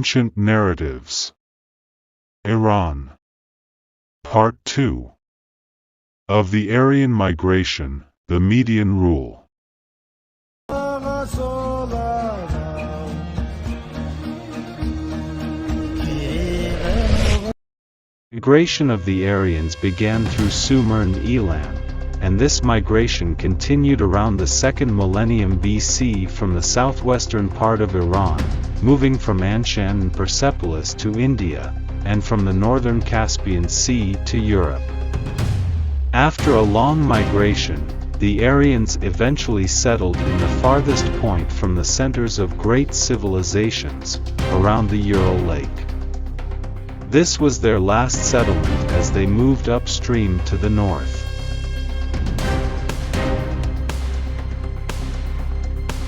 Ancient Narratives. Iran. Part 2. Of the Aryan Migration, the Median Rule. Migration of the Aryans began through Sumer and Elam, and this migration continued around the 2nd millennium BC from the southwestern part of Iran, moving from Anshan and Persepolis to India, and from the northern Caspian Sea to Europe. After a long migration, the Aryans eventually settled in the farthest point from the centers of great civilizations, around the Ural Lake. This was their last settlement as they moved upstream to the north.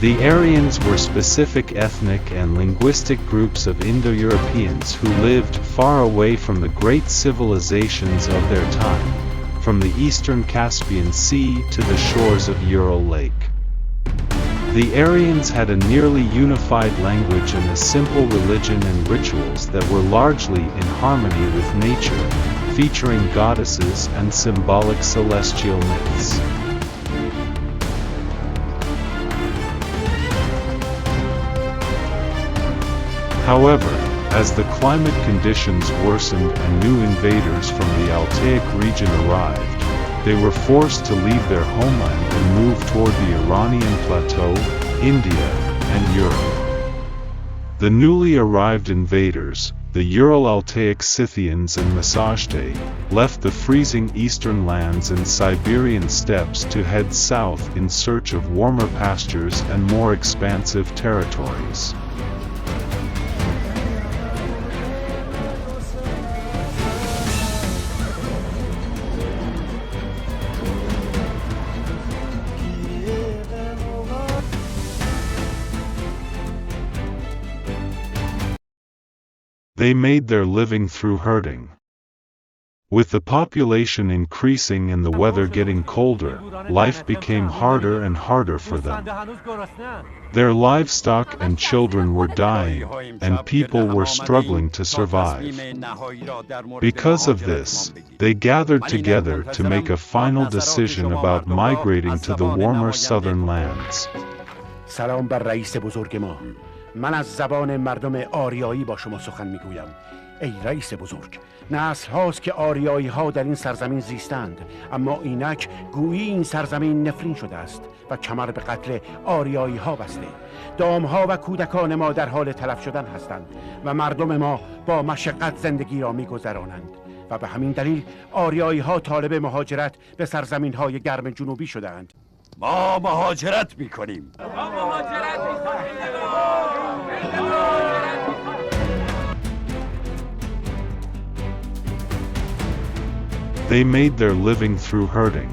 The Aryans were specific ethnic and linguistic groups of Indo-Europeans who lived far away from the great civilizations of their time, from the eastern Caspian Sea to the shores of Ural Lake. The Aryans had a nearly unified language and a simple religion and rituals that were largely in harmony with nature, featuring goddesses and symbolic celestial myths. However, as the climate conditions worsened and new invaders from the Altaic region arrived, they were forced to leave their homeland and move toward the Iranian Plateau, India, and Europe. The newly arrived invaders, the Ural-Altaic Scythians and Massagetæ, left the freezing eastern lands and Siberian steppes to head south in search of warmer pastures and more expansive territories. They made their living through herding. With the population increasing and the weather getting colder, life became harder and harder for them. Their livestock and children were dying, and people were struggling to survive. Because of this, they gathered together to make a final decision about migrating to the warmer southern lands. سلام بر رئیس بزرگ ما. من از زبان مردم آریایی با شما سخن میگویم. ای رئیس بزرگ، نسل هاست که آریایی ها در این سرزمین زیستند، اما اینک گویی این سرزمین نفرین شده است و کمر به قتل آریایی ها بسته. دام ها و کودکان ما در حال تلف شدن هستند و مردم ما با مشقت زندگی را میگذرانند و به همین دلیل آریایی ها طالب مهاجرت به سرزمین های گرم جنوبی شده‌اند. ما مهاجرت میکنیم. They made their living through herding.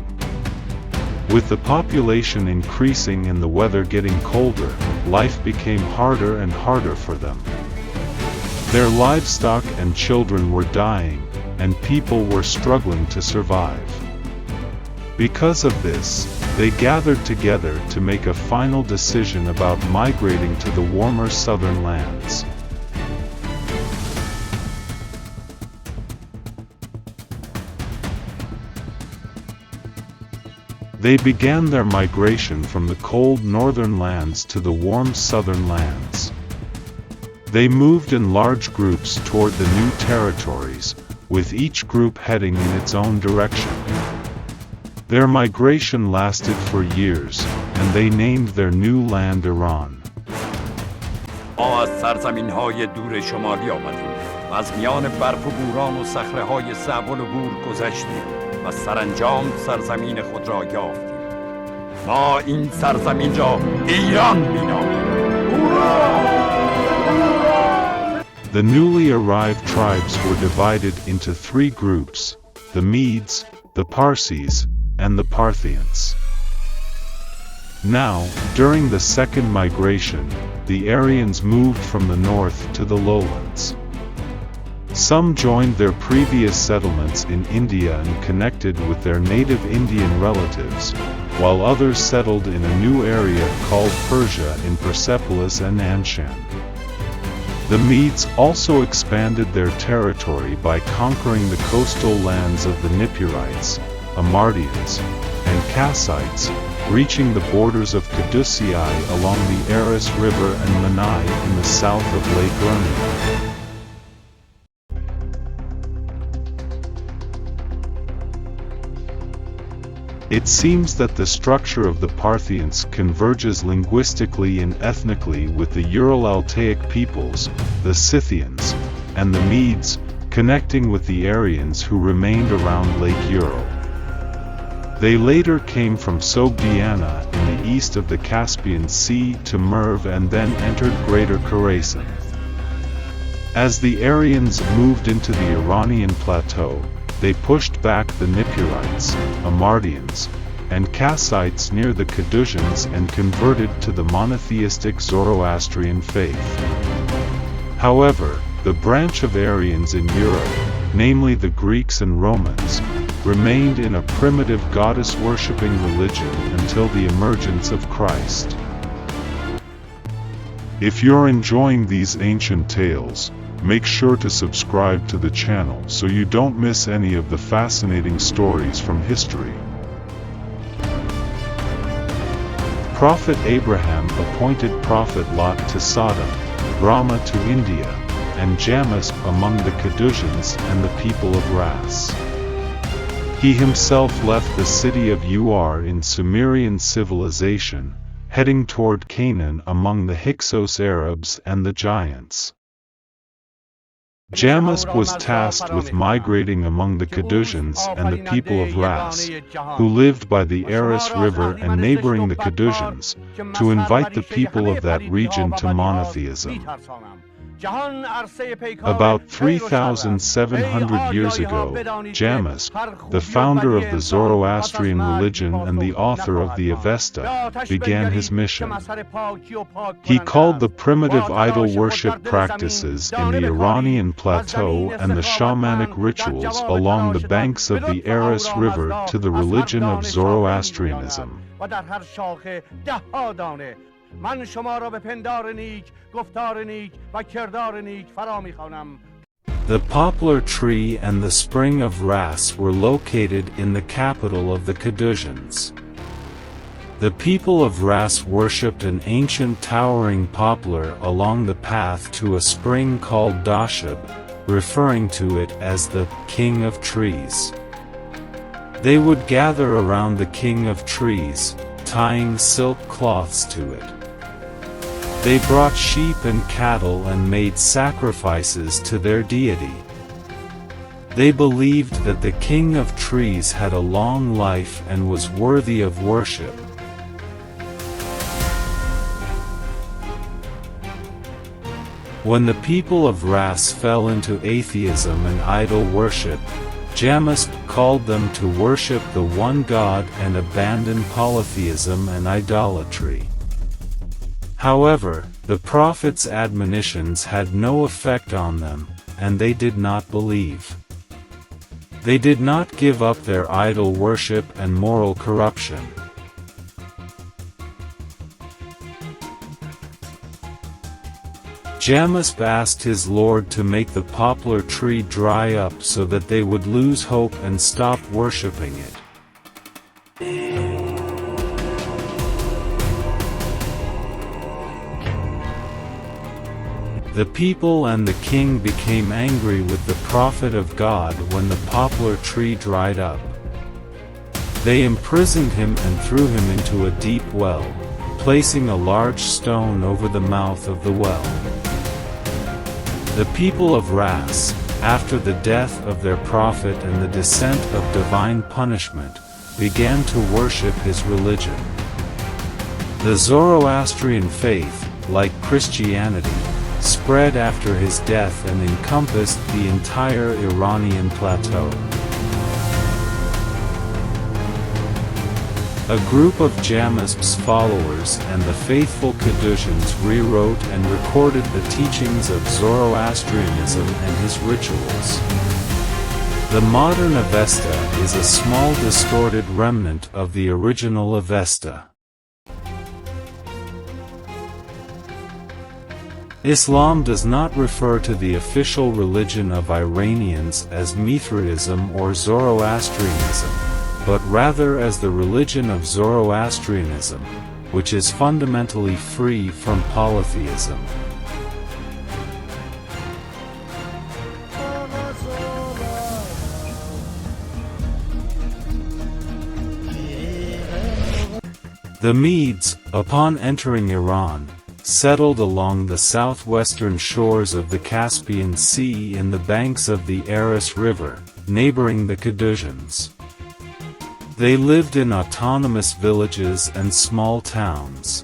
With the population increasing and the weather getting colder, life became harder and harder for them. Their livestock and children were dying, and people were struggling to survive. Because of this, they gathered together to make a final decision about migrating to the warmer southern lands. They began their migration from the cold northern lands to the warm southern lands. They moved in large groups toward the new territories, with each group heading in its own direction. Their migration lasted for years, and they named their new land Iran. ما از سرزمین‌های دور شمالی آمدیم و از میان برف و بوران و صخره‌های صعب العبور گذشتیم و سرانجام سرزمین خود را یافتیم. ما این سرزمین را ایران می‌نامیم. The newly arrived tribes were divided into 3 groups: the Medes, the Parsis, and the Parthians. Now, during the second migration, the Aryans moved from the north to the lowlands. Some joined their previous settlements in India and connected with their native Indian relatives, while others settled in a new area called Persia in Persepolis and Anshan. The Medes also expanded their territory by conquering the coastal lands of the Nippurites, Amardians, and Kassites, reaching the borders of Caducei along the Aras River and Menai in the south of Lake Lerna. It seemes that the structure of the Parthians converges linguistically and ethnically with the Ural-Altaic peoples, the Scythians, and the Medes, connecting with the Aryans who remained around Lake Ural. They later came from Sogdiana in the east of the Caspian Sea to Merv and then entered Greater Khorasan. As the Aryans moved into the Iranian Plateau, they pushed back the Nippurites, Amardians, and Kassites near the Cadusians and converted to the monotheistic Zoroastrian faith. However, the branch of Aryans in Europe, namely the Greeks and Romans, remained in a primitive goddess-worshipping religion until the emergence of Christ. If you're enjoying these ancient tales, make sure to subscribe to the channel so you don't miss any of the fascinating stories from history. Prophet Abraham appointed Prophet Lot to Sodom, Brahma to India, and Jamus among the Cadusians and the people of Ras. He himself left the city of Ur in Sumerian civilization, heading toward Canaan among the Hyksos Arabs and the giants. Jamus was tasked with migrating among the Cadusians and the people of Ras, who lived by the Aras River and neighboring the Cadusians, to invite the people of that region to monotheism. About 3,700 years ago, Jamus, the founder of the Zoroastrian religion and the author of the Avesta, began his mission. He called the primitive idol worship practices in the Iranian Plateau and the shamanic rituals along the banks of the Aras River to the religion of Zoroastrianism. The poplar tree and the spring of Ras were located in the capital of the Cadusians. The people of Ras worshipped an ancient towering poplar along the path to a spring called Dashab, referring to it as the King of Trees. They would gather around the King of Trees, tying silk cloths to it. They brought sheep and cattle and made sacrifices to their deity. They believed that the King of Trees had a long life and was worthy of worship. When the people of Ras fell into atheism and idol worship, Jamus called them to worship the one God and abandon polytheism and idolatry. However, the prophet's admonitions had no effect on them, and they did not believe. They did not give up their idol worship and moral corruption. Jamus asked his Lord to make the poplar tree dry up so that they would lose hope and stop worshipping it. The people and the king became angry with the prophet of God when the poplar tree dried up. They imprisoned him and threw him into a deep well, placing a large stone over the mouth of the well. The people of Ras, after the death of their prophet and the descent of divine punishment, began to worship his religion. The Zoroastrian faith, like Christianity, spread after his death and encompassed the entire Iranian Plateau. A group of Jamus's followers and the faithful Cadusians rewrote and recorded the teachings of Zoroastrianism and his rituals. The modern Avesta is a small distorted remnant of the original Avesta. Islam does not refer to the official religion of Iranians as Mithraism or Zoroastrianism, but rather as the religion of Zoroastrianism, which is fundamentally free from polytheism. The Medes, upon entering Iran, settled along the southwestern shores of the Caspian Sea in the banks of the Aras River, neighboring the Cadousians. They lived in autonomous villages and small towns.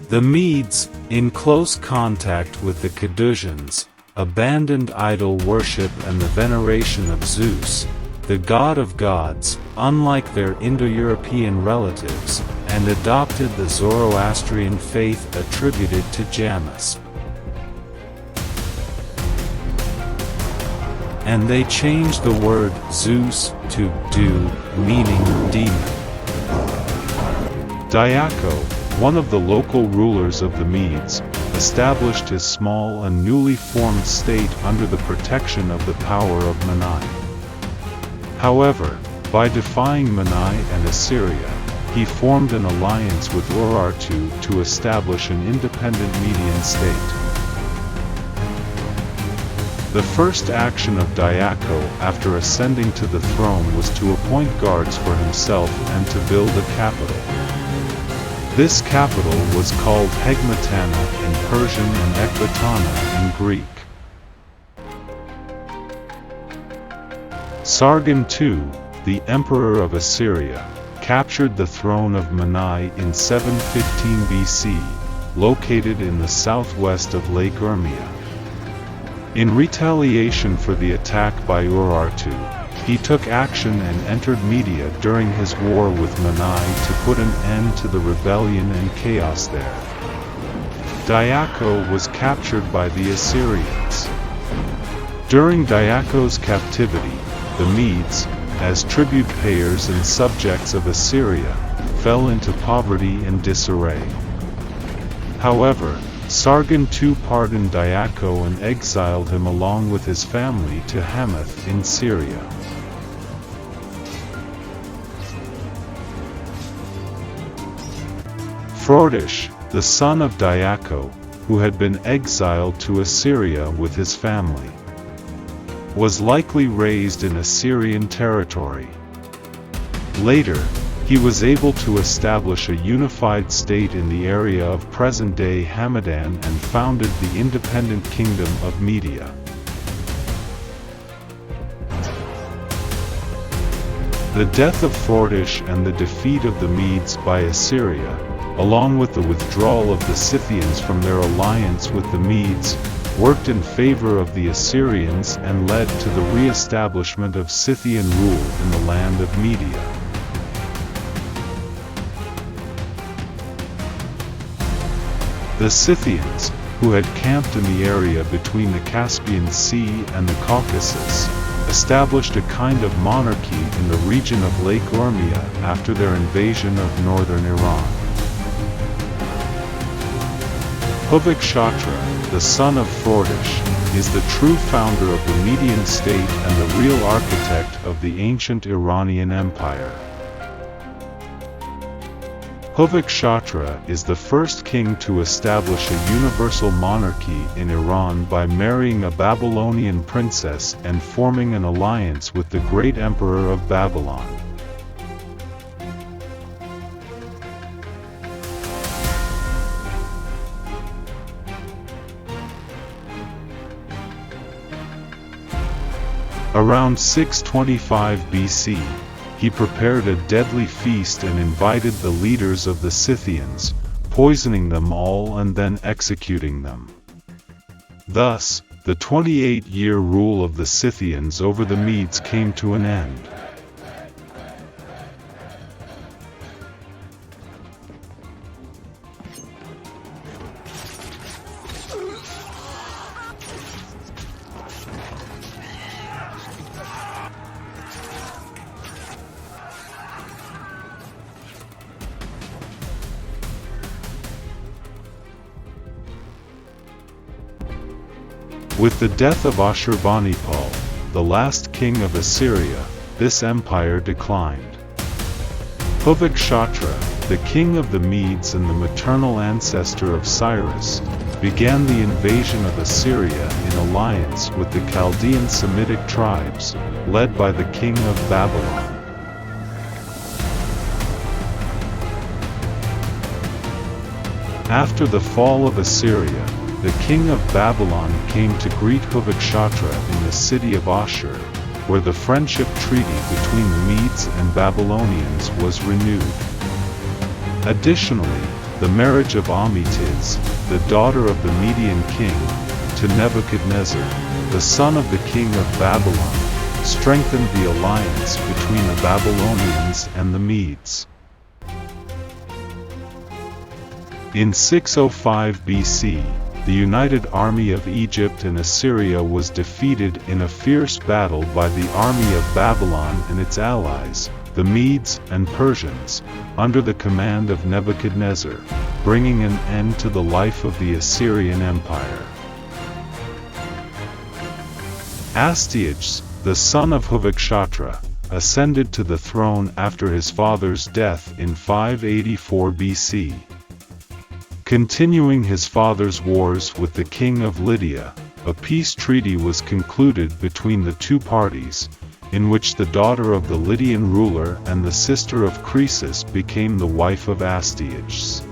The Medes, in close contact with the Cadousians, abandoned idol worship and the veneration of Zeus, the god of gods, unlike their Indo-European relatives, and adopted the Zoroastrian faith attributed to Janus. And they changed the word Zeus to Du, meaning demon. Diaco, one of the local rulers of the Medes, established his small and newly formed state under the protection of the power of Mani. However, by defying Mani and Assyria, he formed an alliance with Urartu to establish an independent Median state. The first action of Diaco after ascending to the throne was to appoint guards for himself and to build a capital. This capital was called Hegmatana in Persian and Ekbatana in Greek. Sargon II, the emperor of Assyria, captured the throne of Mani in 715 BC, located in the southwest of Lake Urmia. In retaliation for the attack by Urartu, he took action and entered Media during his war with Mani to put an end to the rebellion and chaos there. Diaco was captured by the Assyrians. During Diaco's captivity, the Medes, as tribute payers and subjects of Assyria, fell into poverty and disarray. However, Sargon II pardoned Diaco and exiled him along with his family to Hamath in Syria. Frodish, the son of Diaco, who had been exiled to Assyria with his family, was likely raised in Assyrian territory. Later, he was able to establish a unified state in the area of present-day Hamadan and founded the independent kingdom of Media. The death of Frodish and the defeat of the Medes by Assyria, along with the withdrawal of the Scythians from their alliance with the Medes, worked in favor of the Assyrians and led to the re-establishment of Scythian rule in the land of Media. The Scythians, who had camped in the area between the Caspian Sea and the Caucasus, established a kind of monarchy in the region of Lake Urmia after their invasion of northern Iran. Huvik-Shatra, the son of Frodish, is the true founder of the Median state and the real architect of the ancient Iranian Empire. Huvik-Shatra is the first king to establish a universal monarchy in Iran by marrying a Babylonian princess and forming an alliance with the great emperor of Babylon. Around 625 BC, he prepared a deadly feast and invited the leaders of the Scythians, poisoning them all and then executing them. Thus, the 28-year rule of the Scythians over the Medes came to an end. With the death of Ashurbanipal, the last king of Assyria, this empire declined. Huvagshatra, the king of the Medes and the maternal ancestor of Cyrus, began the invasion of Assyria in alliance with the Chaldean Semitic tribes, led by the king of Babylon. After the fall of Assyria, the king of Babylon came to greet Huvagshatra in the city of Ashur, where the friendship treaty between the Medes and Babylonians was renewed. Additionally, the marriage of Amytis, the daughter of the Median king, to Nebuchadnezzar, the son of the king of Babylon, strengthened the alliance between the Babylonians and the Medes. In 605 BC, the united army of Egypt and Assyria was defeated in a fierce battle by the army of Babylon and its allies, the Medes and Persians, under the command of Nebuchadnezzar, bringing an end to the life of the Assyrian Empire. Astyages, the son of Huvagshatra, ascended to the throne after his father's death in 584 BC. Continuing his father's wars with the king of Lydia, a peace treaty was concluded between the two parties, in which the daughter of the Lydian ruler and the sister of Croesus became the wife of Astyages.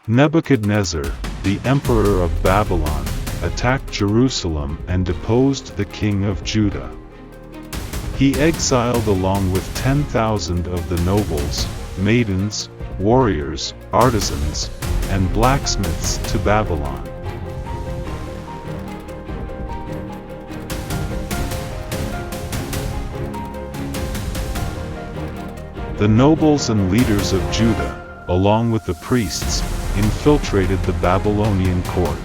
Nebuchadnezzar, the emperor of Babylon, attacked Jerusalem and deposed the king of Judah. He exiled along with 10,000 of the nobles, maidens, warriors, artisans, and blacksmiths to Babylon. The nobles and leaders of Judah, along with the priests, infiltrated the Babylonian court.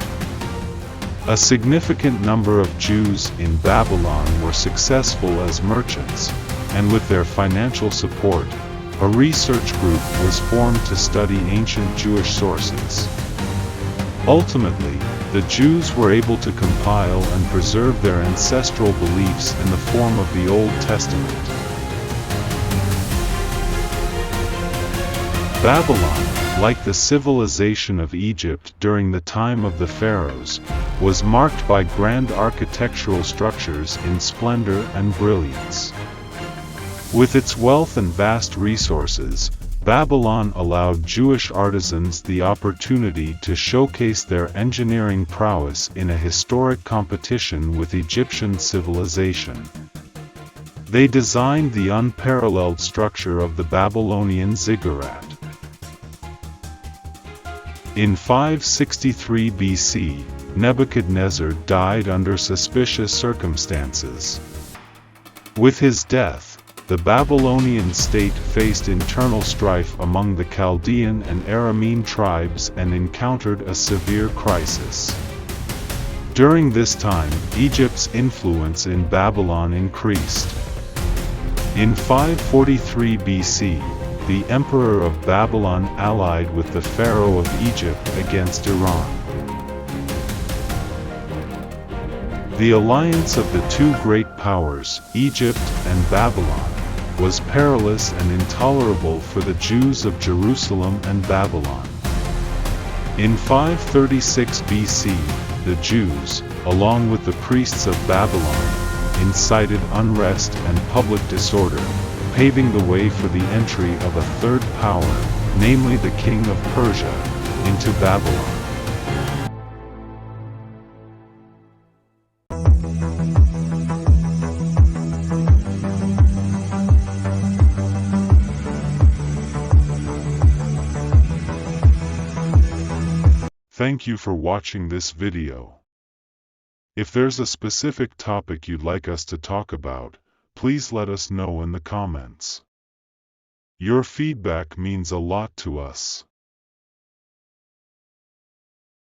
A significant number of Jews in Babylon were successful as merchants, and with their financial support, a research group was formed to study ancient Jewish sources. Ultimately, the Jews were able to compile and preserve their ancestral beliefs in the form of the Old Testament. Babylon, like the civilization of Egypt during the time of the pharaohs, was marked by grand architectural structures in splendor and brilliance. With its wealth and vast resources, Babylon allowed Jewish artisans the opportunity to showcase their engineering prowess in a historic competition with Egyptian civilization. They designed the unparalleled structure of the Babylonian ziggurat. In 563 BC, Nebuchadnezzar died under suspicious circumstances. With his death, the Babylonian state faced internal strife among the Chaldean and Aramean tribes and encountered a severe crisis. During this time, Egypt's influence in Babylon increased. In 543 BC, the emperor of Babylon allied with the pharaoh of Egypt against Iran. The alliance of the two great powers, Egypt and Babylon, was perilous and intolerable for the Jews of Jerusalem and Babylon. In 536 BC, the Jews, along with the priests of Babylon, incited unrest and public disorder, paving the way for the entry of a third power, namely the king of Persia, into Babylon. Thank you for watching this video. If there's a specific topic you'd like us to talk about, please let us know in the comments. Your feedback means a lot to us.